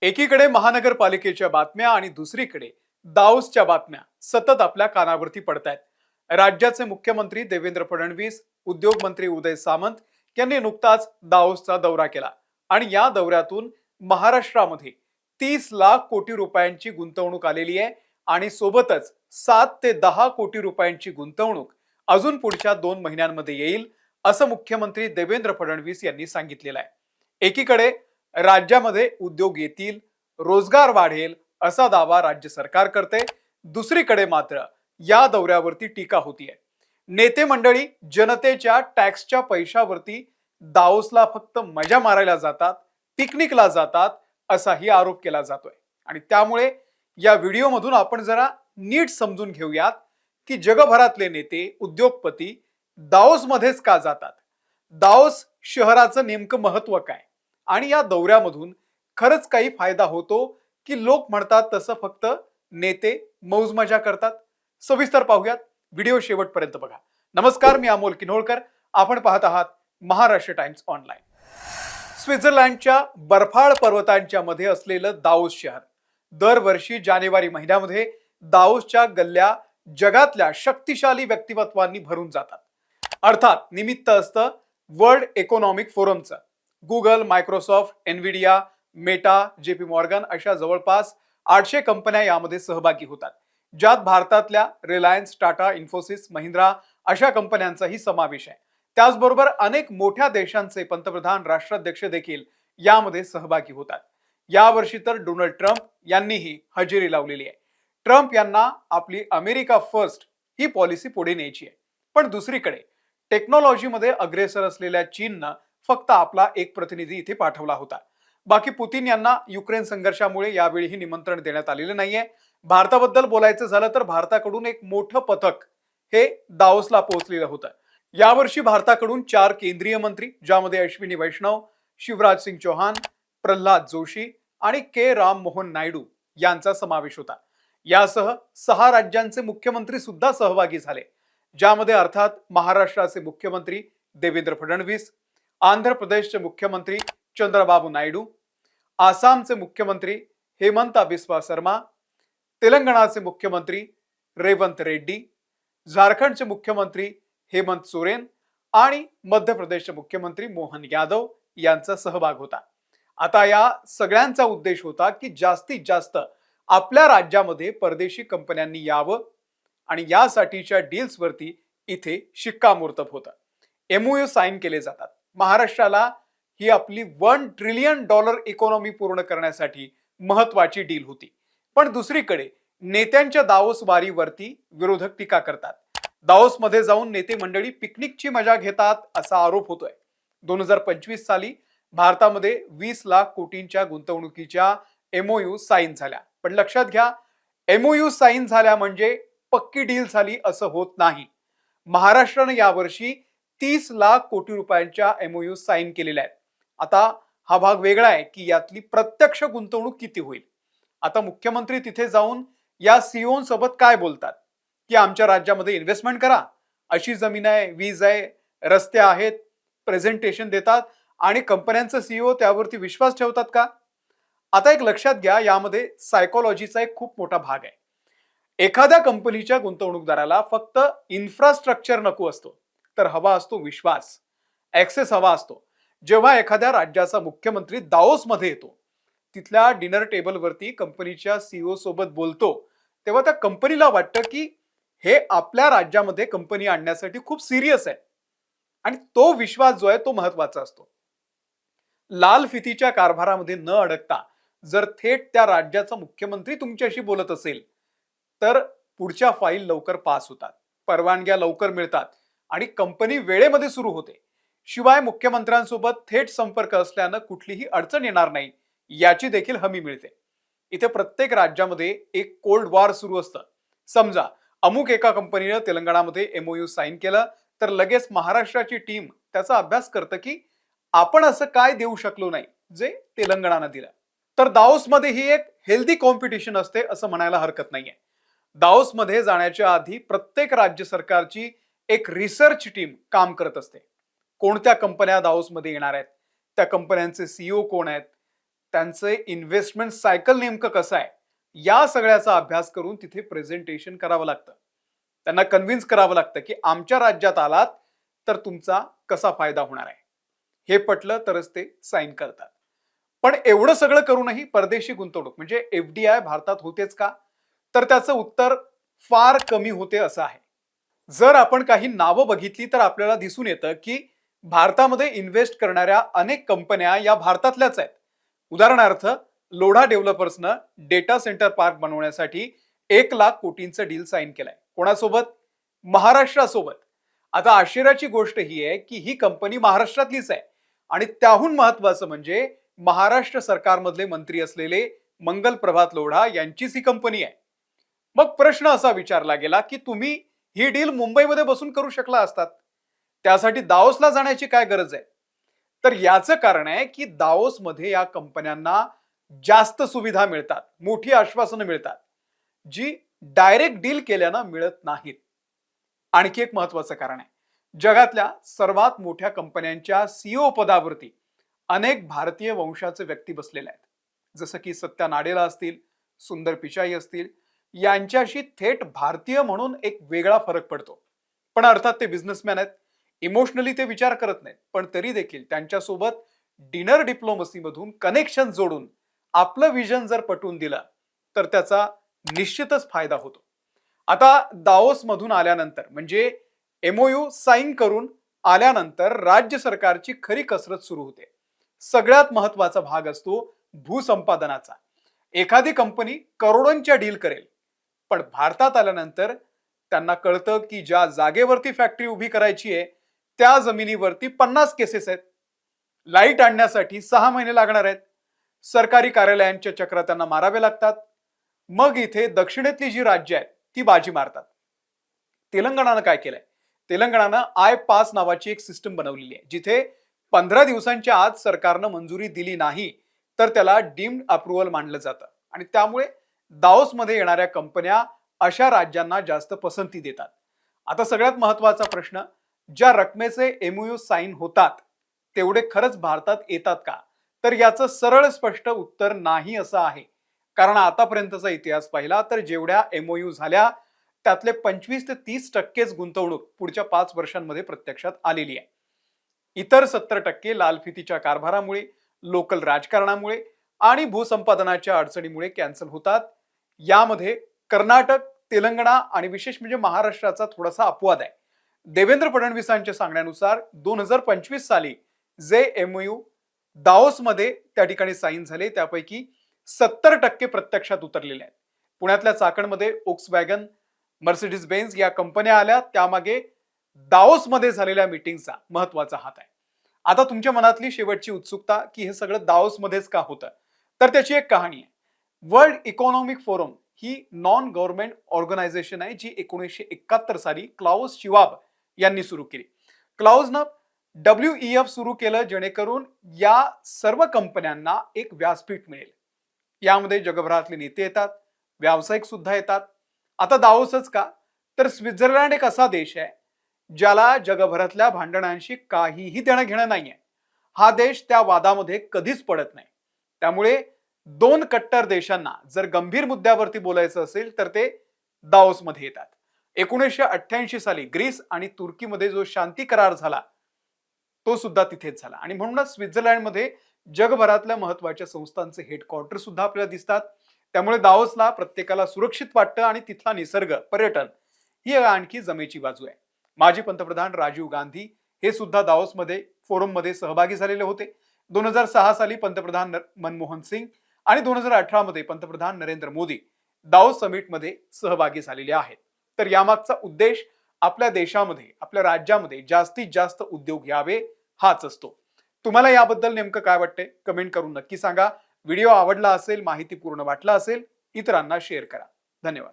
एकीकडे महानगरपालिकेच्या बातम्या आणि दुसरीकडे दाऊसच्या बातम्या सतत आपल्या कानावरती पडतायत. राज्याचे मुख्यमंत्री देवेंद्र फडणवीस, उद्योग मंत्री उदय सामंत यांनी नुकताच दाऊसचा दौरा केला आणि या दौऱ्यातून महाराष्ट्रामध्ये 30 लाख कोटी रुपयांची गुंतवणूक आलेली आहे आणि सोबतच 7 ते 10 कोटी रुपयांची गुंतवणूक अजून पुढच्या 2 महिन्यांमध्ये येईल असं मुख्यमंत्री देवेंद्र फडणवीस यांनी सांगितलेलं आहे. एकीकडे राज्यामध्ये उद्योग येतील, रोजगार वाढेल असा दावा राज्य सरकार करते. दुसरीकडे मात्र या दौऱ्यावरती टीका होतीये. नेते मंडळी जनतेच्या टॅक्सच्या पैशावरती दाओसला फक्त मजा मारायला जातात, पिकनिकला जातात असाही आरोप केला जातोय. आणि त्यामुळे या व्हिडिओमधून आपण जरा नीट समजून घेऊयात की जगभरातले नेते, उद्योगपती दाओसमध्येच का जातात, दाओस शहराचं नेमकं महत्व काय आणि या दौऱ्यामधून खरंच काही फायदा होतो की लोक म्हणतात तसं फक्त नेते मौज मजा करतात. सविस्तर पाहूयात, व्हिडिओ शेवटपर्यंत बघा. नमस्कार, मी अमोल किन्होळकर, आपण पाहत आहात महाराष्ट्र टाइम्स ऑनलाईन. स्वित्झर्लंडच्या बर्फाळ पर्वतांच्या मध्ये असलेलं दाओस शहर दरवर्षी जानेवारी महिन्यामध्ये दाओसच्या गल्ल्या जगातल्या शक्तिशाली व्यक्तिमत्वांनी भरून जातात. अर्थात निमित्त असतं वर्ल्ड इकॉनॉमिक फोरमचं. Google, Microsoft, Nvidia, Meta, JP Morgan अशा जवळपास 800 कंपन्या यामध्ये सहभागी होतात, ज्यात भारतातल्या रिलायन्स, टाटा, इन्फोसिस, महिंद्रा अशा कंपन्यांचाही समावेश आहे. त्याचबरोबर अनेक मोठ्या देशांचे पंतप्रधान, राष्ट्राध्यक्ष देखील यामध्ये सहभागी होतात. यावर्षी तर डोनाल्ड ट्रम्प यांनीही हजेरी लावलेली आहे. ट्रम्प यांना आपली अमेरिका फर्स्ट ही पॉलिसी पुढे न्यायची आहे. पण दुसरीकडे टेक्नॉलॉजीमध्ये अग्रेसर असलेल्या चीननं फक्त आपला एक प्रतिनिधी इथे पाठवला होता. बाकी पुतीन यांना युक्रेन संघर्षामुळे यावेळीही निमंत्रण देण्यात आलेलं नाहीये. भारताबद्दल बोलायचं झालं तर भारताकडून एक मोठं पथक हे दाओसला पोहोचलेलं होतं. यावर्षी भारताकडून 4 केंद्रीय मंत्री, ज्यामध्ये अश्विनी वैष्णव, शिवराज सिंग चौहान, प्रल्हाद जोशी आणि के राम मोहन नायडू यांचा समावेश होता. यासह 6 राज्यांचे मुख्यमंत्री सुद्धा सहभागी झाले, ज्यामध्ये अर्थात महाराष्ट्राचे मुख्यमंत्री देवेंद्र फडणवीस, आंध्र प्रदेशचे मुख्यमंत्री चंद्रबाबू नायडू, आसामचे मुख्यमंत्री हेमंता बिस्वा शर्मा, तेलंगणाचे मुख्यमंत्री रेवंत रेड्डी, झारखंडचे मुख्यमंत्री हेमंत सोरेन आणि मध्य प्रदेशचे मुख्यमंत्री मोहन यादव यांचा सहभाग होता. आता या सगळ्यांचा उद्देश होता की जास्तीत जास्त आपल्या राज्यामध्ये परदेशी कंपन्यांनी यावं आणि यासाठीच्या डील्सवरती इथे शिक्कामोर्तब होतं. एमओयू साईन केले जातात. महाराष्ट्राला ही आपली $1 ट्रिलियन इकॉनॉमी पूर्ण करण्यासाठी महत्वाची डील होती. पण दुसरीकडे नेत्यांच्या दाओस वारीवरती विरोधक टीका करतात. दाओस मध्ये जाऊन नेते मंडळी पिकनिकची मजा घेतात असा आरोप होतोय. 2025 साली भारतामध्ये 20 लाख कोटींच्या गुंतवणुकीच्या एमओयू साईन झाल्या. पण लक्षात घ्या, एमओयू साईन झाल्या म्हणजे पक्की डील झाली असं होत नाही. महाराष्ट्राने यावर्षी 30 लाख कोटी रुपयांच्या एमओयू साईन केलेल्या आहेत. आता हा भाग वेगळा आहे की यातली प्रत्यक्ष गुंतवणूक किती होईल. आता मुख्यमंत्री तिथे जाऊन या सीओ सोबत काय बोलतात की आमच्या राज्यामध्ये इन्व्हेस्टमेंट करा, अशी जमीन आहे, वीज आहे, रस्ते आहेत, प्रेझेंटेशन देतात आणि कंपन्यांचे सीईओ त्यावरती विश्वास ठेवतात का? आता एक लक्षात घ्या, यामध्ये सायकोलॉजीचा एक खूप मोठा भाग आहे. एखाद्या कंपनीच्या गुंतवणूकदाराला फक्त इन्फ्रास्ट्रक्चर नको असतो, तर हवा असतो विश्वास, ऍक्सेस हवा असतो. जेव्हा एखाद्या राज्याचा मुख्यमंत्री दाओस मध्ये येतो, तिथल्या डिनर टेबलवरती कंपनीच्या सीईओ सोबत बोलतो, तेव्हा त्या कंपनीला वाटतं की हे आपल्या राज्यामध्ये कंपनी आणण्यासाठी खूप सिरियस आहे आणि तो विश्वास जो आहे तो महत्वाचा असतो. लाल फितीच्या कारभारामध्ये न अडकता जर थेट त्या राज्याचा मुख्यमंत्री तुमच्याशी बोलत असेल तर पुढच्या फाईल लवकर पास होतात, परवानग्या लवकर मिळतात आणि कंपनी वेळेमध्ये सुरू होते. शिवाय मुख्यमंत्र्यांसोबत थेट संपर्क असल्यानं कुठलीही अडचण येणार नाही याची देखील हमी मिळते. इथे प्रत्येक राज्यामध्ये एक कोल्ड वॉर सुरू असतं. समजा अमुक एका कंपनीने तेलंगणामध्ये एमओयू साईन केलं तर लगेच महाराष्ट्राची टीम त्याचा अभ्यास करतं की आपण असं काय देऊ शकलो नाही जे तेलंगणानं दिलं. तर दाओसमध्ये ही एक हेल्दी कॉम्पिटिशन असते असं म्हणायला हरकत नाहीये. दाओसमध्ये जाण्याच्या आधी प्रत्येक राज्य सरकारची एक रिसर्च टीम काम करत असते. कोणत्या कंपन्या दाओसमध्ये येणार आहेत, त्या कंपन्यांचे सीईओ कोण आहेत, त्यांचे इन्व्हेस्टमेंट सायकल नेमकं कसं आहे, या सगळ्याचा अभ्यास करून तिथे प्रेझेंटेशन करावं लागतं. त्यांना कन्व्हिन्स करावं लागतं की आमच्या राज्यात आलात तर तुमचा कसा फायदा होणार आहे. हे पटलं तरच ते साईन करतात. पण एवढं सगळं करूनही परदेशी गुंतवणूक म्हणजे एफडीआय भारतात होतेच का? तर त्याचं उत्तर फार कमी होते असं आहे. जर आपण काही नावं बघितली तर आपल्याला दिसून येतं की भारतामध्ये इन्व्हेस्ट करणाऱ्या अनेक कंपन्या या भारतातल्याच आहेत. उदाहरणार्थ, लोढा डेव्हलपर्सनं डेटा सेंटर पार्क बनवण्यासाठी 1,00,000 कोटींचं डील साईन केलंय. कोणासोबत? महाराष्ट्रासोबत. आता आश्चर्याची गोष्ट ही आहे की ही कंपनी महाराष्ट्रातलीच आहे आणि त्याहून महत्वाचं म्हणजे महाराष्ट्र सरकारमधले मंत्री असलेले मंगल प्रभात लोढा यांचीच ही कंपनी आहे. मग प्रश्न असा विचारला गेला की तुम्ही ही डील मुंबईमध्ये बसून करू शकला असतात, त्यासाठी दाओसला जाण्याची काय गरज आहे? तर याचं कारण आहे की दाओसमध्ये या कंपन्यांना जास्त सुविधा मिळतात, मोठी आश्वासनं मिळतात, जी डायरेक्ट डील केल्यानं मिळत नाहीत. आणखी एक महत्वाचं कारण आहे, जगातल्या सर्वात मोठ्या कंपन्यांच्या सीईओ पदावरती अनेक भारतीय वंशाचे व्यक्ती बसलेले आहेत. जसं की सत्या नाडेला असतील, सुंदर पिचाई असतील. यांच्याशी थेट भारतीय म्हणून एक वेगळा फरक पडतो. पण अर्थात ते बिझनेसमॅन आहेत, इमोशनली ते विचार करत नाहीत, पण तरी देखील त्यांच्यासोबत डिनर डिप्लोमसी मधून कनेक्शन जोडून आपलं विजन जर पटवून दिलं तर त्याचा निश्चितच फायदा होतो. आता दाओस मधून आल्यानंतर म्हणजे एमओयू साईन करून आल्यानंतर राज्य सरकारची खरी कसरत सुरू होते. सगळ्यात महत्वाचा भाग असतो भूसंपादनाचा. एखादी कंपनी करोडोंच्या डील करेल, पण भारतात आल्यानंतर त्यांना कळतं की ज्या जागेवरती फॅक्टरी उभी करायची आहे त्या जमिनीवरती 50 केसेस आहेत. लाईट आणण्यासाठी 6 महिने लागणार आहेत. सरकारी कार्यालयांच्या चक्रा त्यांना मारावे लागतात. मग इथे दक्षिणेतली जी राज्य आहेत ती बाजी मारतात. तेलंगणानं काय केलंय? तेलंगणानं आय पास नावाची एक सिस्टम बनवलेली आहे, जिथे 15 दिवसांच्या आत सरकारनं मंजुरी दिली नाही तर त्याला डीम्ड अप्रुव्हल मानलं जातं आणि त्यामुळे दाओसमध्ये येणाऱ्या कंपन्या अशा राज्यांना जास्त पसंती देतात. आता सगळ्यात महत्वाचा प्रश्न, ज्या रकमेचे एमओयू साईन होतात तेवढे खरंच भारतात येतात का? तर याचं सरळ स्पष्ट उत्तर नाही असं आहे. कारण आतापर्यंतचा इतिहास पाहिला तर जेवढ्या एमओयू झाल्या त्यातले 25 ते 30% गुंतवणूक पुढच्या 5 वर्षांमध्ये प्रत्यक्षात आलेली आहे. इतर 70% लालफितीच्या कारभारामुळे, लोकल राजकारणामुळे आणि भूसंपादनाच्या अडचणीमुळे कॅन्सल होतात. यामध्ये कर्नाटक, तेलंगणा आणि विशेष म्हणजे महाराष्ट्राचा थोडासा अपवाद आहे. देवेंद्र फडणवीसांच्या सांगण्यानुसार 2025 साली जे एमओयू दाओसमध्ये त्या ठिकाणी साईन झाले त्यापैकी 70% प्रत्यक्षात उतरलेले आहेत. पुण्यातल्या चाकणमध्ये ओक्सवॅगन, मर्सिडीज बेन्झ या कंपन्या आल्या, त्यामागे दाओसमध्ये झालेल्या मीटिंगचा महत्वाचा हात आहे. आता तुमच्या मनातली शेवटची उत्सुकता की हे सगळं दाओसमध्येच का होतं, तर त्याची एक कहाणी आहे. वर्ल्ड इकॉनॉमिक फोरम ही नॉन गव्हर्नमेंट ऑर्गनायझेशन आहे जी 1971 साली क्लाउस शिवाब यांनी सुरू केली. क्लाउसनं WEF सुरू केलं जेणेकरून या सर्व कंपन्यांना एक व्यासपीठ मिळेल. यामध्ये जगभरातले नेते येतात, व्यावसायिक सुद्धा येतात. आता दाओसच का, तर स्वित्झर्लंड एक असा देश आहे ज्याला जगभरातल्या भांडणांशी काहीही देणं घेणं नाहीये. हा देश त्या वादामध्ये कधीच पडत नाही. त्यामुळे दोन कट्टर देशांना जर गंभीर मुद्द्यावरती बोलायचं असेल तर ते दाओसमध्ये येतात. 1988 साली ग्रीस आणि तुर्कीमध्ये जो शांती करार झाला तो सुद्धा तिथेच झाला आणि म्हणूनच स्वित्झर्लंडमध्ये जगभरातल्या महत्वाच्या संस्थांचे हेडक्वार्टर सुद्धा आपल्याला दिसतात. त्यामुळे दाओसला प्रत्येकाला सुरक्षित वाटतं आणि तिथला निसर्ग, पर्यटन ही आणखी जमेची बाजू आहे. माजी पंतप्रधान राजीव गांधी हे सुद्धा दाओसमध्ये फोरममध्ये सहभागी झालेले होते. 2006 साली पंतप्रधान मनमोहन सिंग आणि 2018 मध्ये पंतप्रधान नरेंद्र मोदी दाओस समिटमध्ये सहभागी झालेले आहेत. तर यामागचा उद्देश आपल्या देशामध्ये, आपल्या राज्यामध्ये जास्तीत जास्त उद्योग यावे हाच असतो. तुम्हाला याबद्दल नेमकं काय वाटतंय कमेंट करून नक्की सांगा. व्हिडिओ आवडला असेल, माहितीपूर्ण वाटला असेल, इतरांना शेअर करा. धन्यवाद.